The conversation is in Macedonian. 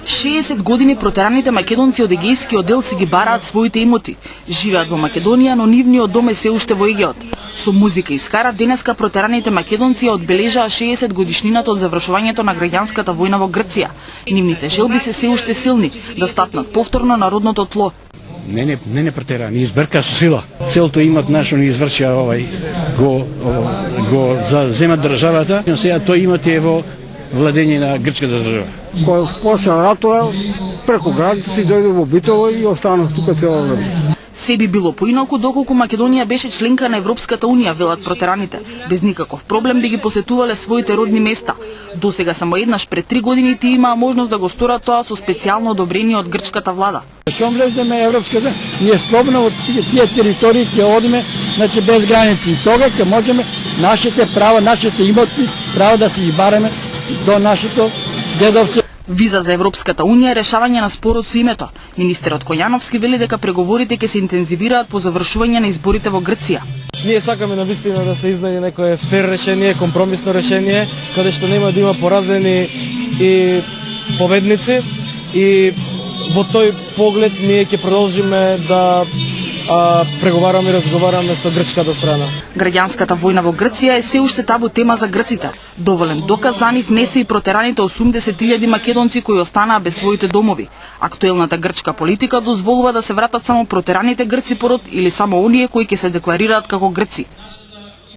60 години протераните македонци од Егејскиот дел си ги бараат своите имоти. Живеат во Македонија, но нивниот дом е се уште во Егеот. Со музика и скара денеска протераните македонци одбележаа 60 годишнината од завршувањето на граѓанската војна во Грција. Нивните желби се уште силни да стапнат повторно на родното тло. Не протера, ни избрка со сила. Целто имат нашо ни извршија го заземат државата, но сега тој имат е во владење на грчката држава. Кој после ратова преку граница си дојде во Битово и останав тука цело време. Се би било поинаку доколку Македонија беше членка на Европската унија, велат протераните. Без никаков проблем би ги посетувале своите родни места. Досега само еднаш пред 3 години тие имаа можност да го сторат тоа со специјално одобрение од грчката влада. Шом влеземе Европската, ние слободно од тие територии ќе одиме, значи без граници. И тога ќе можеме нашите права, нашите имоти, права да си ги бареме до нашето дедовце. Виза за Европската унија е решавање на спорот со името. Министерот Којановски вели дека преговорите ќе се интензивираат по завршување на изборите во Грција. Ние сакаме навистина да се изнајде некое фер решение, компромисно решение, каде што нема да има поразени и победници, и во тој поглед ние ќе продолжиме да преговараме и разговараме со грчката страна. Граѓанската војна во Грција е се уште табу тема за грците. Доволен доказ за нив не се и протераните 80.000 македонци кои останаа без своите домови. Актуелната грчка политика дозволува да се вратат само протераните грци по род или само оние кои ќе се декларираат како грци.